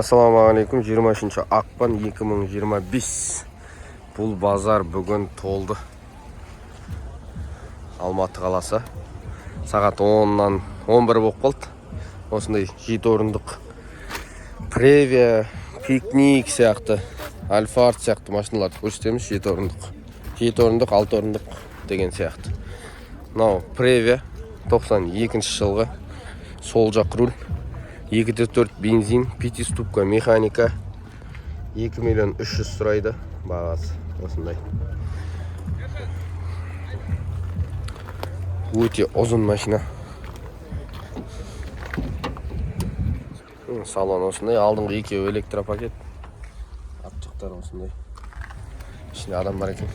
Ассалаумағалейкум, 20 ақпан 2025. Бұл базар бүгін толды. Алматы қаласы. Сағат 10-нан 11 болып қалды. Осындай 7 орындық Previa, Picnic сияқты, Alphard сияқты машиналарды көрсетеміз. 7 орындық. 7 орындық, 6 орындық деген сияқты. Мынау Previa 92 жылғы сол жақ руль. 2.4 бензин, 5 ступка механика, 2 миллион 300 сұрайды бағасы. Осындай. Өте ұзын машина. Салон осындай. Алдыңғы екеуі электропакет. Апчықтар осындай. Ішінде адам бар екен.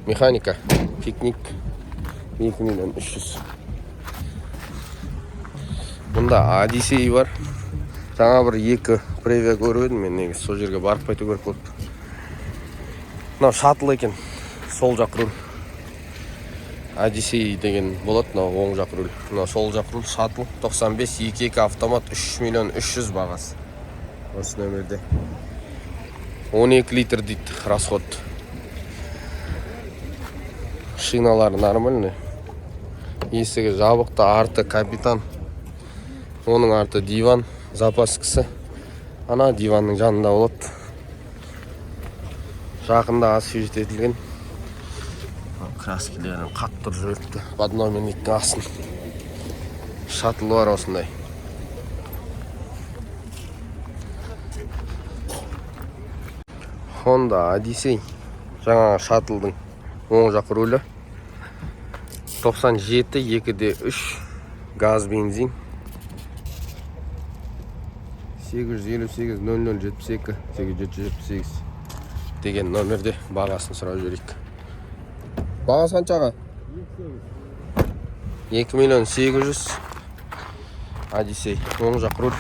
Механика, Picnic, 2 миллион 300. Бұнда Odyssey бар. Жаңа бір 2 Previa көріп едім. Мен негізі сол жерге барып қайту керек болды. Мынау шаттл екен. Сол жақ руль. Odyssey деген болады. Мынау оң жақ руль. Мынау сол жақ руль. Шаттл 95 2.2 автомат 3 миллион 300 бағасы. Осы нөмірде. 12 литр дейді расход. Шиналары нормальный. Есігі жабықты, арты капитан. Оның арты диван, запаскысы. Ана диванның жанында болады. Жақында освежит етілген. Краскелерін қатты жүріпті. Подномерниктің асын. Шаттл бар осындай. Honda Odyssey. Жаңа шаттлдың оң жақ рөлі. 97 2.3 газ бензин. 858 0072 8778 деген номерде бағасын сұрап жүрейік. Бағасы қаншаға? 2 миллион 800. Odyssey оң жақ руль.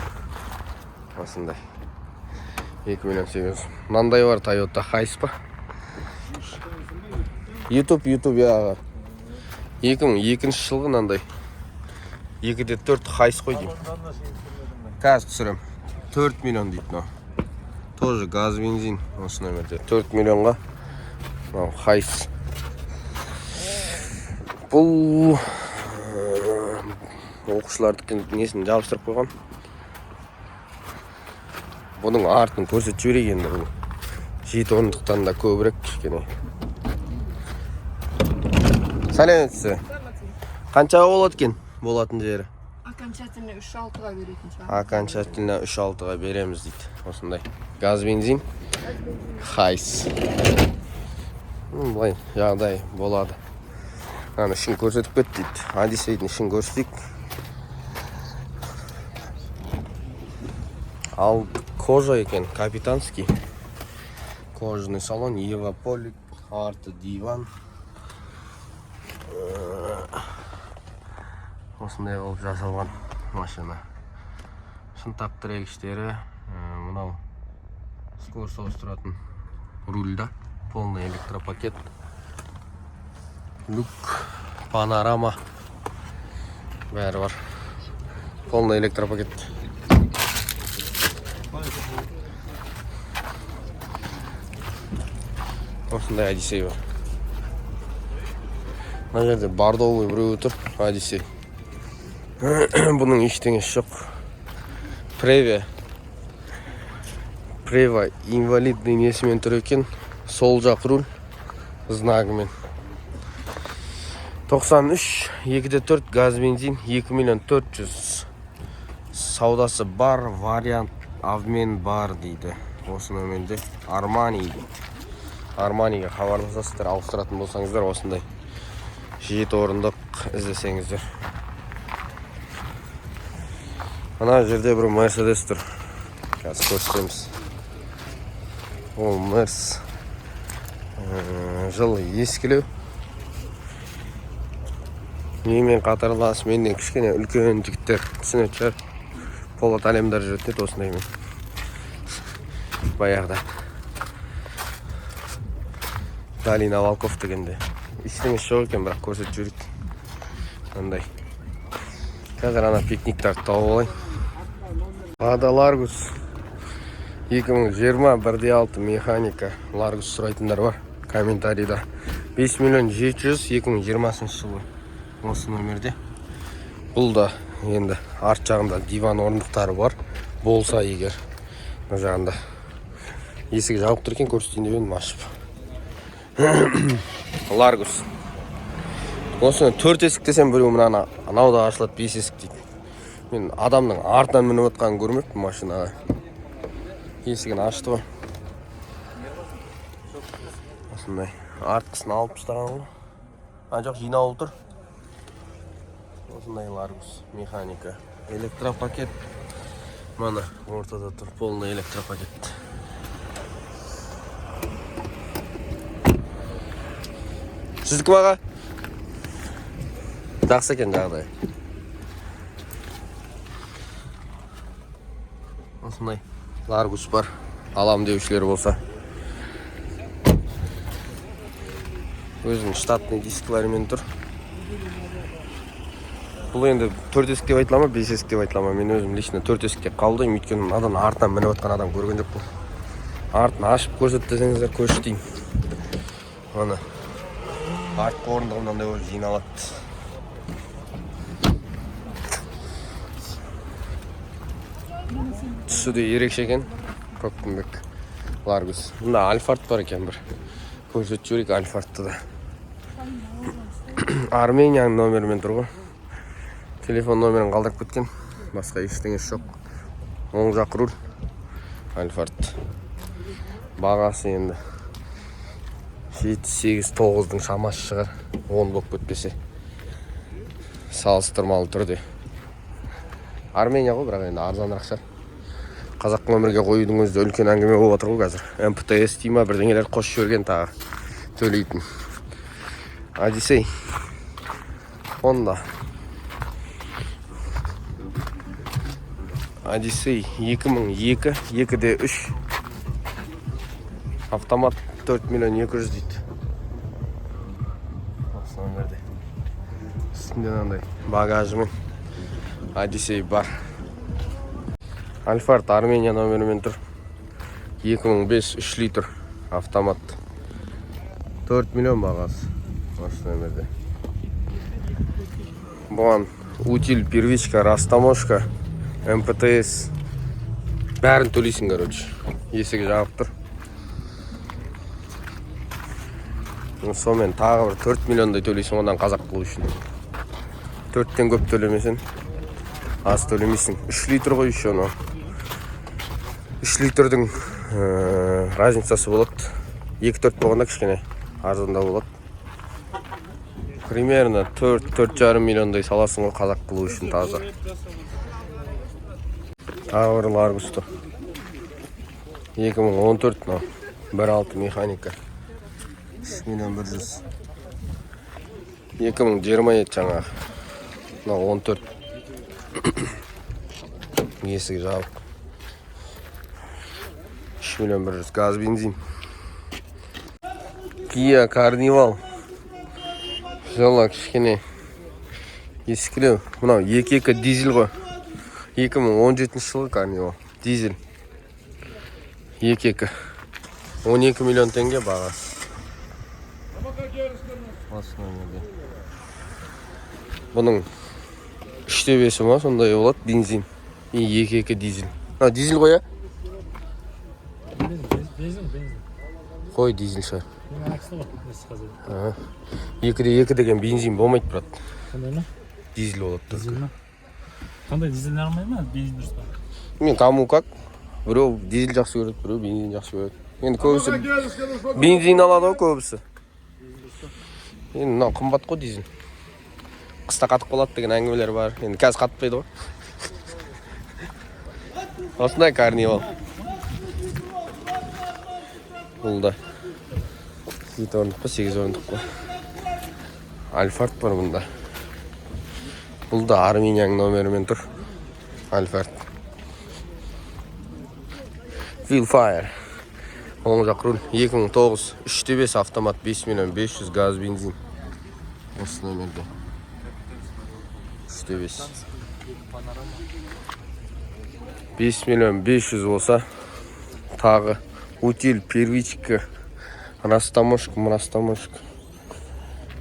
Осындай. 2 миллион 800. Мынандай бар Toyota Hiace па? YouTube яға. 2002 жылғы мынандай. 2.4 Hiace қой деймін. Қазір түсірем. 4 миллион дейді мынау. Тоже газ бензин осы нөмірде. 4 миллионға мынау Hiace. Бұл оқушылардың несін жабыстырып қойған. Бұның артын көрсетіп жіберейік енді. Бұл 7 орындықтан да көбірек кішкене. Сәлеметсіз. Қаншаға болады екен болатын жері? Окончательно 3-6-ға беретін шығар. Окончательно 3-6-ға береміз дейді. Осындай. Газ бензин. Hiace. Бұлай жағдай болады. Аны ішін көрсетіп кет дейді. Odysseyдің ішін көрсетейік. Ал кожа екен, капитанский. Кожаный салон, Еваполик, арты диван. Осындай болып жасалған машина. Шынтақ тірегіштері, мынау скорость ауыстыратын рульда, полный электропакет. Люк, панорама, бәрі бар. Полный электропакет. Осындай Odyssey бар. Мына жерде бордовый біреуі тұр, Odyssey. Бұның ештеңесі жоқ. Previa инвалидный несімен тұр екен. Сол жақ руль знагымен. 93 2.4 газ бензин 2 миллион 400. Саудасы бар, вариант обмен бар дейді. Осы нөмірде Armani дейді. Armani'ге хабарласасыздар, ауыстыратын болсаңыздар осындай 7 орындық іздесеңіздер. Ана жерде бір Mercedes тұр. Қазір көрсетеміз. Ол Mercedes. Жылы ескілеу. Менімен қатарлас, менен кішкене үлкен жігіттер түсінеді шығар. Полат әлемдар жүретін еді осындаймен. Баяғыда. Далина Волков дегенде. Ештеңесі жоқ екен, бірақ көрсетіп жүрейік. Андай. Қазір ана пикниктарды тауып алайын. Ада Ларгус 2020 механика Ларгус сұрайтындар бар комментарийда. 5 миллион 700 2020 жылы осы номерде. Бұл да енді арт жағында диван орындықтары бар. Болса егер мына жағында есігі жауып тұр екен, көрсетейін деп едім ашып. Ларгус. Осыны 4 есік десем біреу мынаны анауда ашылады 5 есік дейді. Мен адамның артынан мініп отқанын көрмеппін машинаға. Есігін ашты ғой. Осындай артқысын алып тастаған ғой. Жоқ, жинаулы тұр. Осындай Ларгус механика. Электропакет. Мана ортада тұр, полный электропакет. Сіздікі баға? Жақсы екен жағдай. Осындай Ларгус бар. Алам деушілер болса. Өзінің штатный дискларымен тұр. Бұл енді 4 есік деп айтылама, 5 есік деп айтылама. Мен өзім лично 4 есікке қабылдаймын, өйткені адам артынан мініп отқан адам көрген жоқ бұл. Артын ашып көрсет десеңіздер көрсетейін. Ана артқы орындығы мынандай болып жиналады. Түсі де ерекше екен. Көкпімбек Ларгус. Мында Альфард бар екен бір. Көрсетіп жіберейік Альфардты да. Арменияның номерімен тұр ғой. Телефон номерін қалдырып кеткен. Басқа ештеңесі жоқ. Оң жақ руль. Альфард. Бағасы енді 7-8-9-дың шамасы шығар. 10 болып кетпесе. Салыстырмалы түрде. Армения ғой, бірақ енді арзанырақ шығар. Қазақ номерге қоюдың өзі үлкен әңгіме болып отыр ғой қазір. МПТС дейма бірдеңелер қосып жіберген тағы төлейтін. Одиссей. Honda. Одиссей 2002, 2D3. Автомат 4 миллион 200 дейді. Осы номерде. Үстінде мынандай багажымен Одиссей бар. Альфард Армения номерімен тұр. 2005 3 литр автомат. 4 миллион бағасы. Осы номерде. Бұған утиль, первичка, растаможка, МПТС. Бәрін төлейсің, короче. Есігі жағып тұр. Сонымен тағы бір 4 миллиондай төлейсің ондан қазақ қылу үшін. 4-тен көп төлемесін. Аз төлемейсің. 3 литр ғой еще оны. 3 литрдің разницасы болады. 2-4 болғанда кішкене арзанда болады. Примерно 4-4,5 миллиондай саласың ғой қазақ қылу үшін таза. Тағы бір Ларгус тұр. 2014 1.6 механика. 3 миллион 100. 2020 жаңағы. 14. Есігі жабық. 3 миллион 100 газ бензин. Kia Carnival. Жолы кішкене ескілеу. Мынау 2.2 дизель ғой. 2017 жылғы Carnival. Дизель. 2.2. 12 миллион теңге бағасы. Бұның 3/5 ма сондай болады бензин. 2.2 дизель. Дизель ғой, Бензин. Қой дизель шығар. Аксылы бар, несі қазір. 2/2 деген бензин болмайды, брат. Қандай ма? Дизель болады. Дизель ма? Қандай дизель армай ма? Бензин дұрыс па? Мен кому как. Біреу дизель жақсы көреді, біреу бензин жақсы көреді. Енді көбісі бензин алады ғой көбісі. Енді мынау қымбат қой дизель. Қыста қатып қалады деген әңгімелер бар. Енді қазір қатпайды ғой. Осындай Carnival. Бұл да 7 орындық па, 8 орындық па. Альфард бар бұнда. Бұл да Арменияның номерімен тұр. Альфард. Wheelfire. Оң жақ руль. 2009 3/5 автомат 5 миллион 500 газ бензин. Осы номерде. 3/5. 5 миллион 500 болса тағы утиль, первичка, растаможка.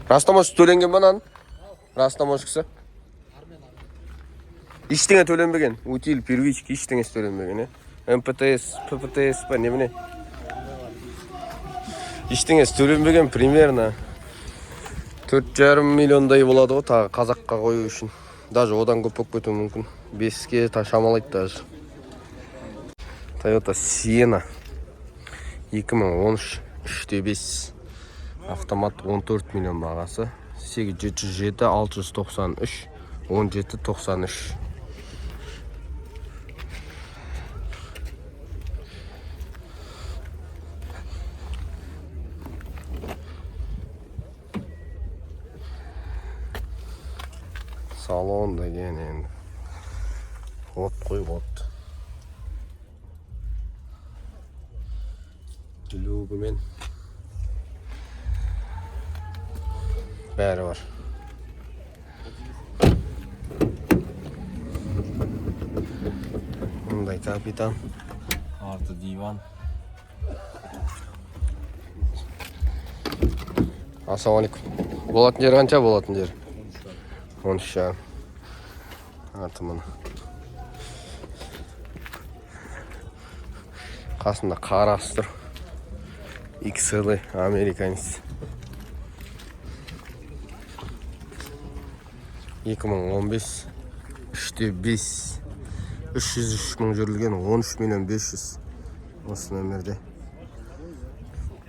Растаможка төленген ба нан? Растаможкасы? Иштеңе төленбеген. Утиль, первичка, иштеңесі төленбеген, МПТС, ППТС па, не Иштеңесі төленбеген примерно 4,5 миллиондай болады ғой, тағы қазаққа қою үшін. Даже одан көп болып кетуі мүмкін. 5-ке шамалайды даже. Toyota Sienna 2013 3.5 автомат 14 миллион бағасы. 8707 693 1793. Салон деген енді от қой, от. Люгімен бәрі бар. Мұндай капитан. Арты диван. Ассалаумалейкум. Болатын жер қанша болатын жер? 13 арты мұны. Қасында қарасы тұр. XL американец. 2015 3.5 303 мың жүрілген 13 миллион 500. Осы нөмірде.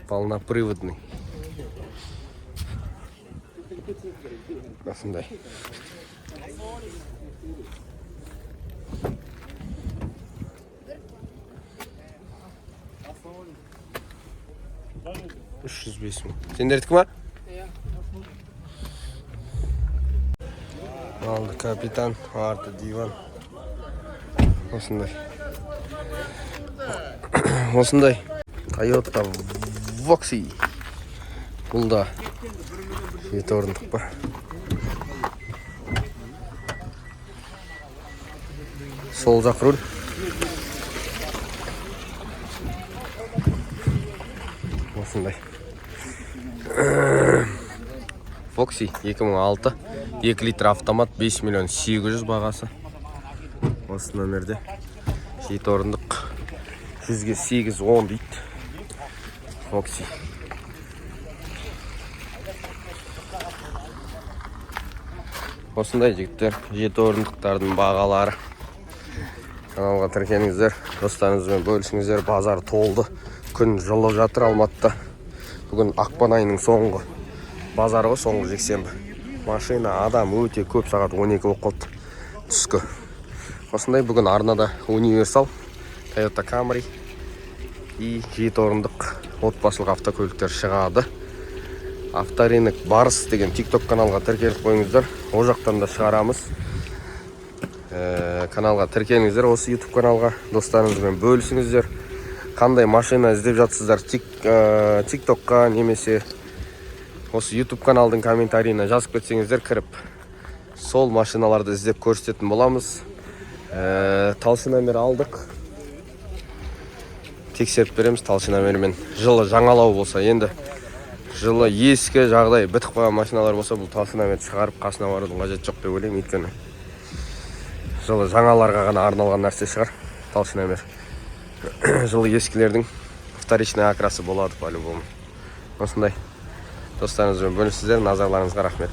Полноприводный. Осындай. Сендердікі ма? Алды капитан, арты диван. Осындай. Осындай. Toyota Voxy. Бұл да 7 орындық па. Сол жақ руль. Осындай. Voxy 2006 2 литр автомат 5 миллион 800 бағасы. Осы нөмірде 7 орындық 100-ге 8-10 дейді. Voxy. Осындай жігіттер 7 орындықтардың бағалары. Каналға тіркеліңіздер, достарыңызбен бөлісіңіздер. Базар толды. Күн жылы жатыр Алматыда. Бүгін ақпан айының соңғы базары ғой, соңғы жексенбі. Машина, адам өте көп, сағат 12 болып қалды түскі. Осындай бүгін арнада универсал, Toyota Camry и 7 орындық отбасылық автокөліктер шығады. Авторынок Барыс деген TikTok каналға тіркеліп қойыңыздар. О жақтан да шығарамыз. Каналға тіркеліңіздер, осы YouTube каналға достарыңызбен бөлісіңіздер. Қандай машина іздеп жатсыздар TikTokқа немесе осы YouTube каналдың комментарийіне жазып кетсеңіздер, кіріп сол машиналарды іздеп көрсететін боламыз. Талшынамер алдық. Тексеріп береміз талшынамермен. Жылы жаңалау болса, енді жылы ескі жағдай бітіп қойған машиналар болса, бұл талшынамер шығарып қасына барудың қажеті жоқ деп ойлаймын. Өйткені жылы жаңаларға ғана арналған нәрсе шығар талшынамер. Жылы ескілердің вторичный окрасы болады по-любому. Осындай. Достарыңызбен бөлісіңіздер, назарларыңызға рахмет.